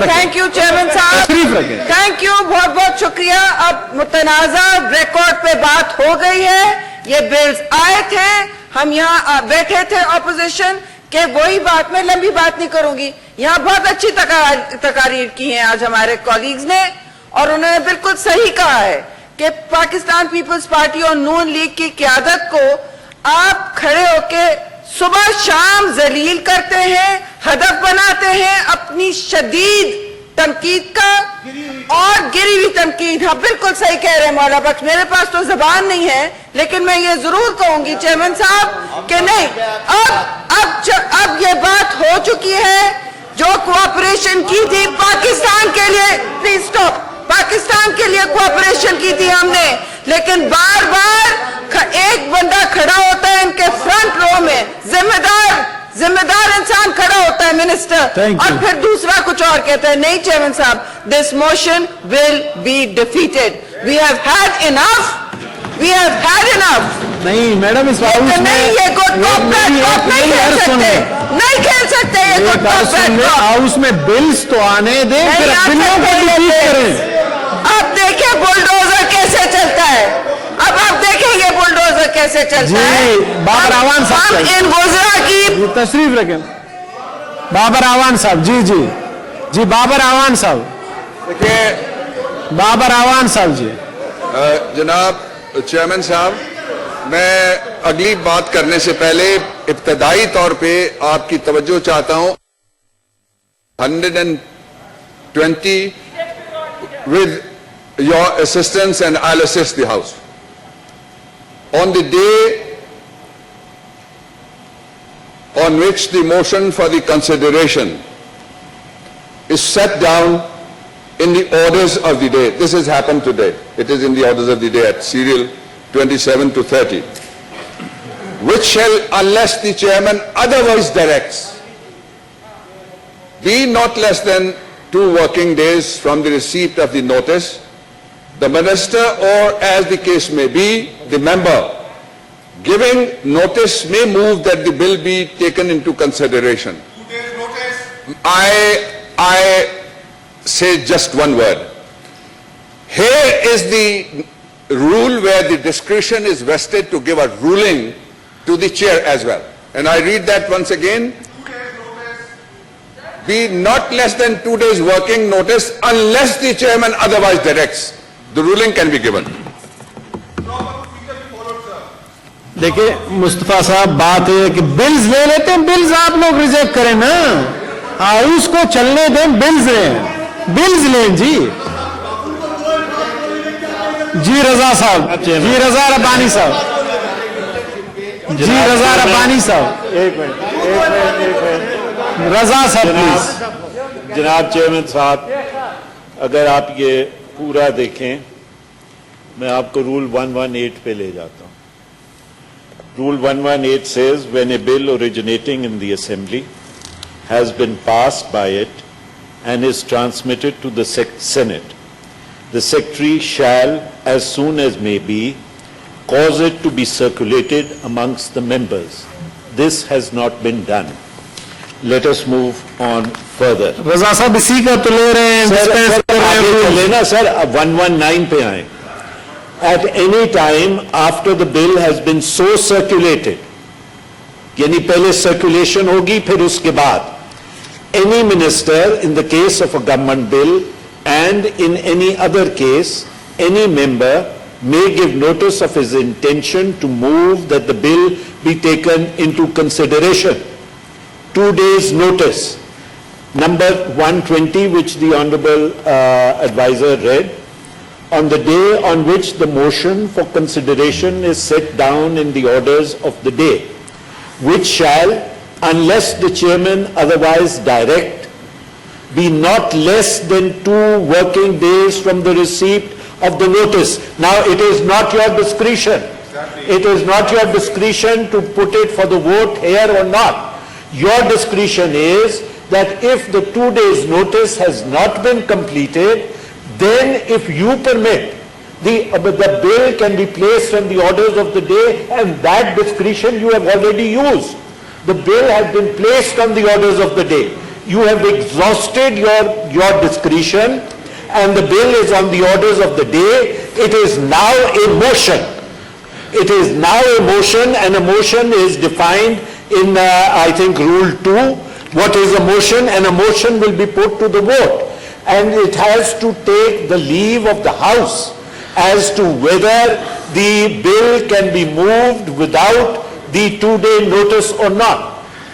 Thank you chairman صاحب, thank you, بہت بہت شکریہ. اب متنازع ریکارڈ پہ بات ہو گئی ہے. یہ بلز آئے تھے, ہم یہاں بیٹھے تھے اپوزیشن کہ وہی بات, میں لمبی بات نہیں کروں گی. یہاں بہت اچھی تقاریر کی ہیں آج ہمارے کولیگز نے, اور انہوں نے بالکل صحیح کہا ہے کہ پاکستان پیپلز پارٹی اور نون لیگ کی قیادت کو آپ کھڑے ہو کے صبح شام ذلیل کرتے ہیں, ہدف بناتے ہیں اپنی شدید تنقید کا, اور گری ہوئی تنقید. ہاں بالکل صحیح کہہ رہے ہیں مولا بخش, میرے پاس تو زبان نہیں ہے, لیکن میں یہ ضرور کہوں گی چیئرمین صاحب کہ نہیں, اب یہ بات ہو چکی ہے. جو کوآپریشن کی تھی پاکستان کے لیے, پلیز سٹاپ, پاکستان کے لیے کوآپریشن کی تھی ہم نے, لیکن بار بار ایک بندہ کھڑا ہوتا ہے ان کے فرنٹ رو میں, ذمہ دار انسان کھڑا ہوتا ہے منسٹر, اور پھر دوسرا کچھ اور کہتا ہے. نہیں چیئرمین صاحب, this motion will be defeated. We have had enough, we have had enough. نہیں میڈم, اس ہاؤس میں یہ گڈ کاپ نہیں کھیل سکتے, یہ گڈ کاپ ہاؤس میں بلز تو آنے دیں, پھر بلوں کو ڈیفیٹ کریں. اب دیکھیں بلڈوزر کیسے چلتا ہے, اب آپ دیکھیں یہ بلڈوزر کیسے چلتا ہے. بابر آوان صاحب ان وزراء کی تشریف رکھیں. بابر آوان صاحب, جی بابر آوان صاحب, دیکھیں بابر آوان صاحب. جی جناب چیئرمین صاحب, میں اگلی بات کرنے سے پہلے ابتدائی طور پہ آپ کی توجہ چاہتا ہوں. 120 with your assistance, and I'll assist the House. On the day on which the motion for the consideration is set down in the orders of the day, this has happened today, it is in the orders of the day at serial 27 to 30, which shall, unless the chairman otherwise directs, be not less than 2 working days from the receipt of the notice, the minister, or as the case may be, the member giving notice may move that the bill be taken into consideration. 2 days notice. I say just one word. Here is the rule where the discretion is vested to give a ruling to the chair as well. And I read that once again. 2 days notice. Be not less than 2 days working notice unless the chairman otherwise directs. The ruling can be given. دیکھیں مصطفیٰ صاحب, بات ہے کہ bills لے لیتے ہیں, bills آپ لوگ ریجیکٹ کریں نا, ہاؤس کو چلنے دیں, بلز لیں. جی رضا صاحب, جی رضا ربانی صاحب, ایک منٹ رضا صاحب پلیز. جناب چیئرمین صاحب, اگر آپ یہ پورا دیکھیں, میں آپ کو رول 118 پہ لے جاتا ہوں. Rule 118 says, when a bill originating in the assembly has been passed by it and is transmitted to the Senate, the secretary shall, as soon as may be, cause it to be circulated amongst the members. This has not been done. Let us move on further. رضا صاحب اسی کا تو لے رہے ہیں, لینا سر. 119 پہ آئیں. At any time after the bill has been so circulated, یعنی پہلے circulation ہوگی, پھر اس کے بعد, any minister in the case of a government bill and in any other case, any member may give notice of his intention to move that the bill be taken into consideration. 2 days notice. Number 120, which the Honorable Advisor read, on the day on which the motion for consideration is set down in the orders of the day, which shall, unless the chairman otherwise direct, be not less than 2 working days from the receipt of the notice. Now it is not your discretion. It is not your discretion to put it for the vote here or not. Your discretion is that if the 2 days notice has not been completed, then if you permit, the bill can be placed on the orders of the day, and that discretion you have already used. The bill has been placed on the orders of the day. You have exhausted your discretion and the bill is on the orders of the day. It is now a motion. It is now a motion, and a motion is defined in, I think, Rule 2. What is a motion? And a motion will be put to the vote. And it has to take the leave of the House as to whether the bill can be moved without the 2-day notice or not.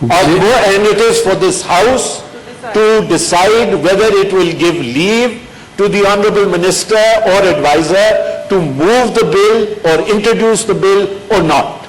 and it is for this house to decide whether it will give leave to the honorable minister or advisor to move the bill or introduce the bill or not.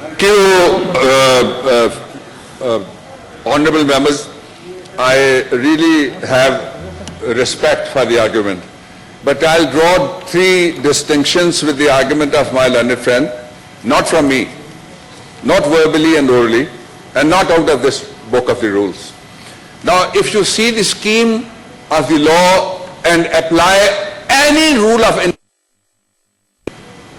Thank you, honorable members. I really have respect for the argument, but I'll draw 3 distinctions with the argument of my learned friend, not from me, not verbally and orally, and not out of this book of the rules. Now, if you see the scheme of the law and apply any rule of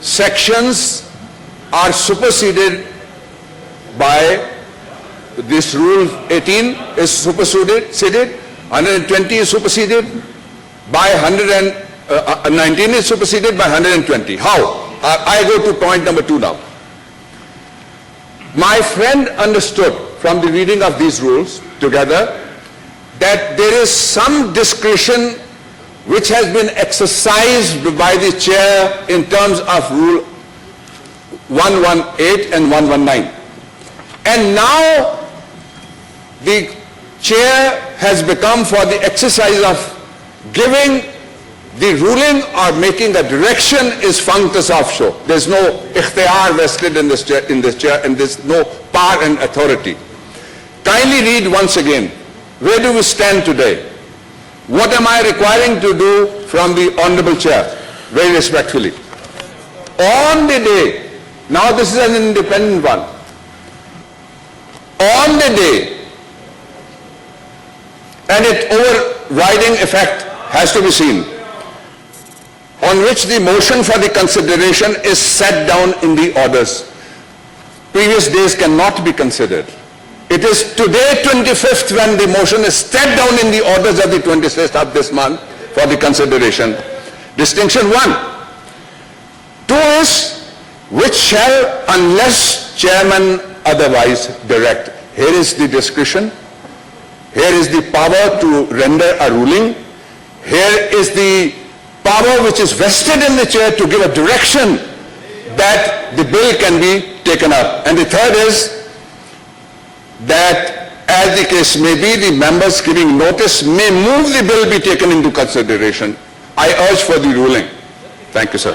sections are superseded by this rule 18 is superseded, 120 is superseded by 119 is superseded by 120. How? I go to point number 2 now. My friend understood from the reading of these rules together that there is some discretion which has been exercised by the chair in terms of rule 118 and 119. And now the chair has become for the exercise of giving the ruling or making a direction is functus offshore. There's no ikhtiyar vested in this chair, and there's no power and authority. Kindly read once again. Where do we stand today? What am I requiring to do from the honorable chair? Very respectfully. On the day, now this is an independent one. On the day, and its overriding effect has to be seen, on which the motion for the consideration is set down in the orders. Previous days cannot be considered. It is today, 25th, when the motion is set down in the orders of the 26th of this month for the consideration. Distinction 1. 2 is, which shall, unless chairman otherwise direct. Here is the discretion. Here is the power to render a ruling. Here is the power which is vested in the chair to give a direction that the bill can be taken up. And the third is that, as the case may be, the members giving notice may move the bill be taken into consideration. I urge for the ruling. Thank you, sir.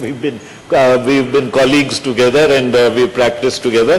we've been colleagues together and we practiced together,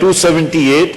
278,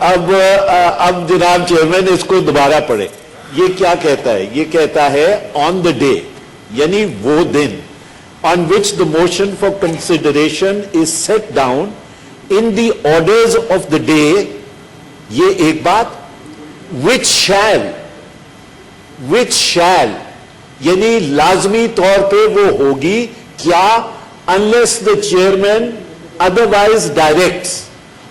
اب جناب chairman اس کو دوبارہ پڑھے. یہ کیا کہتا ہے؟ یہ کہتا ہے آن دا ڈے، یعنی وہ دن on which the motion for consideration is set down in the orders of the day. یہ ایک بات. which shall یعنی لازمی طور پہ وہ ہوگی کیا؟ unless the chairman otherwise directs.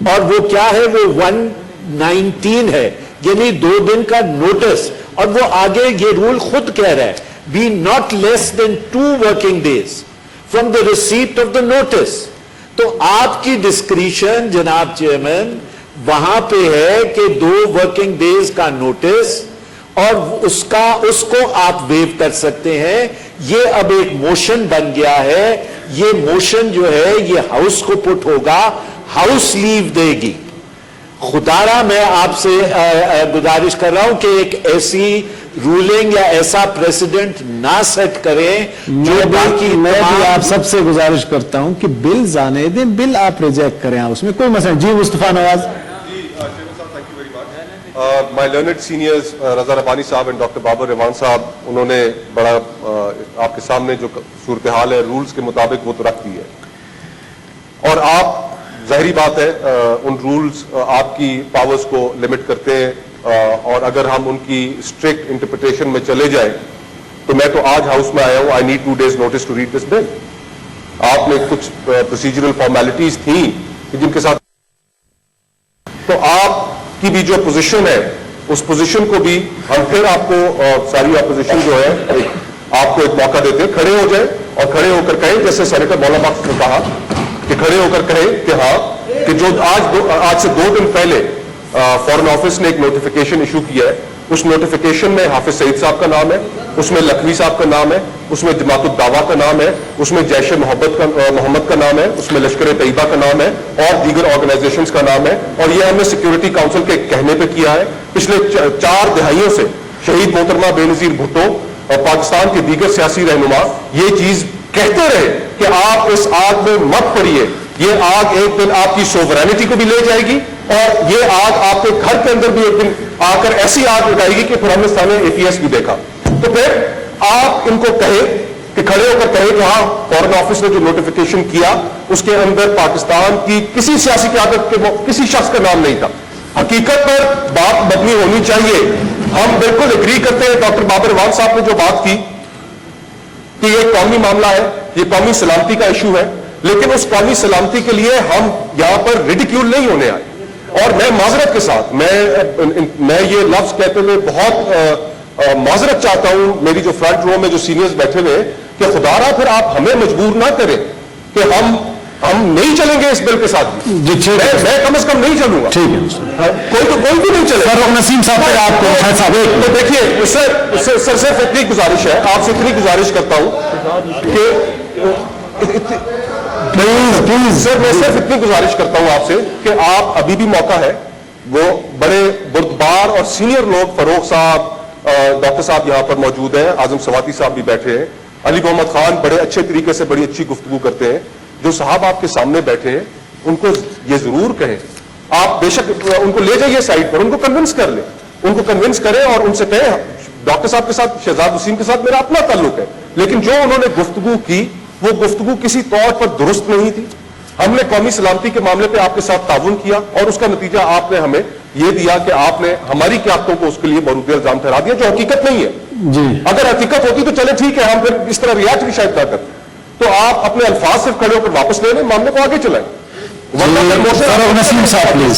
اور وہ کیا ہے؟ وہ 119 ہے، یعنی 2 دن کا نوٹس. اور وہ آگے یہ رول خود کہہ رہا ہے be not less than 2 working days from the receipt of the notice. تو آپ کی ڈسکریشن جناب چیئرمین وہاں پہ ہے کہ 2 working days کا نوٹس، اور اس کو آپ ویو کر سکتے ہیں. یہ اب ایک موشن بن گیا ہے. یہ موشن جو ہے یہ ہاؤس کو پٹ ہوگا، ہاؤس لیو دے گی. خدارا میں آپ سے گزارش کر رہا ہوں کہ ایک ایسی رولنگ یا ایسا پریسیڈنٹ نہ سیٹ کریں جو باقی. میں بھی آپ سب سے گزارش کرتا ہوں کہ بلز آنے دیں، بل آپ ریجیکٹ کریں، اس میں کوئی مسئلہ. جی مصطفیٰ نواز. My learned seniors رضا ربانی صاحب and ڈاکٹر بابر رحمان صاحب، انہوں نے بڑا آپ کے سامنے جو صورتحال ہے رولز کے مطابق وہ تو رکھ دی ہے، اور آپ ظاہری بات ہے ان رولز آپ کی پاورز کو لمٹ کرتے ہیں، اور اگر ہم ان کی اسٹرکٹ انٹرپریٹیشن میں چلے جائیں تو میں تو آج ہاؤس میں آیا ہوں. I need 2 days notice to read this bill. آپ نے کچھ پروسیجرل فارمیلٹیز تھیں جن کے ساتھ، تو آپ کی بھی جو پوزیشن ہے اس پوزیشن کو بھی ہم پھر آپ کو ساری اپوزیشن جو ہے آپ کو ایک موقع دیتے ہیں. کھڑے ہو جائیں اور کھڑے ہو کر کہیں جیسے سینیٹر مولانا باقر نے کہا کہ کھڑے ہو کر کہیں کہ ہاں کہ جو آج سے 2 دن پہلے فارن آفس نے ایک نوٹیفیکیشن ایشو کیا ہے، اس نوٹیفیکیشن میں حافظ سعید صاحب کا نام ہے، اس میں لکھوی صاحب کا نام ہے، اس میں جماعت الدعوہ کا نام ہے، اس میں جیش محمد کا نام ہے، اس میں لشکر طیبہ کا نام ہے اور دیگر آرگنائزیشنز کا نام ہے. اور یہ ہم نے سیکیورٹی کاؤنسل کے کہنے پہ کیا ہے. پچھلے 4 دہائیوں سے شہید محترمہ بے نظیر بھٹو اور پاکستان کے دیگر سیاسی رہنما یہ چیز کہتے رہے کہ آپ اس آگ میں مت پڑیے، یہ آگ ایک دن آپ کی سوورینٹی کو بھی لے جائے گی، اور یہ آگ آپ کے گھر کے اندر بھی ایک دن آ کر ایسی آگ لگائے گی کہ پھر ہم نے سامنے APS بھی دیکھا. تو پھر آپ ان کو کہیں کہ کھڑے ہو کر کہیں کہ ہاں فارن آفس نے جو نوٹیفیکیشن کیا اس کے اندر پاکستان کی کسی سیاسی قیادت کے کسی شخص کا نام نہیں تھا. حقیقت پر بات مبنی ہونی چاہیے. ہم بالکل اگری کرتے ہیں ڈاکٹر بابر رحمان صاحب نے جو بات کی کہ یہ قومی معاملہ ہے، یہ قومی سلامتی کا ایشو ہے، لیکن اس قومی سلامتی کے لیے ہم یہاں پر ریڈیکیول نہیں ہونے آئے. اور میں معذرت کے ساتھ میں یہ لفظ کہتے ہوئے بہت معذرت چاہتا ہوں میری جو فرنٹ رو میں جو سینئرز بیٹھے ہوئے کہ خدا را پھر آپ ہمیں مجبور نہ کریں کہ ہم نہیں چلیں گے اس بل کے ساتھ. میں کم از کم نہیں چلوں گا. کوئی بھی نہیں چلے. نسیم صاحب آپ کو تو دیکھیے سر صرف اتنی گزارش ہے، آپ سے اتنی گزارش کرتا ہوں کہ سر میں صرف اتنی گزارش کرتا ہوں آپ سے کہ آپ ابھی بھی موقع ہے. وہ بڑے بردبار اور سینئر لوگ، فاروق صاحب، ڈاکٹر صاحب یہاں پر موجود ہیں، اعظم سواتی صاحب بھی بیٹھے ہیں، علی محمد خان بڑے اچھے طریقے سے بڑی اچھی گفتگو کرتے ہیں. جو صاحب آپ کے سامنے بیٹھے ہیں ان کو یہ ضرور کہیں، آپ بے شک ان کو لے جائیے سائٹ پر، ان کو کنونس کر لیں، ان کو کنونس کریں اور ان سے کہیں ڈاکٹر صاحب کے ساتھ، شہزاد حسین کے ساتھ میرا اپنا تعلق ہے، لیکن جو انہوں نے گفتگو کی وہ گفتگو کسی طور پر درست نہیں تھی. ہم نے قومی سلامتی کے معاملے پہ آپ کے ساتھ تعاون کیا اور اس کا نتیجہ آپ نے ہمیں یہ دیا کہ آپ نے ہماری قیادتوں کو اس کے لیے مورد الزام ٹھہرا دیا جو حقیقت نہیں ہے. جی اگر حقیقت ہوتی تو چلے ٹھیک ہے، ہم پھر اس طرح ریاکٹ بھی شاید نہ کرتے. تو آپ اپنے الفاظ صرف کھڑے ہو کر واپس لے لیں، معاملے کو آگے چلائیں. نسیم صاحب پلیز.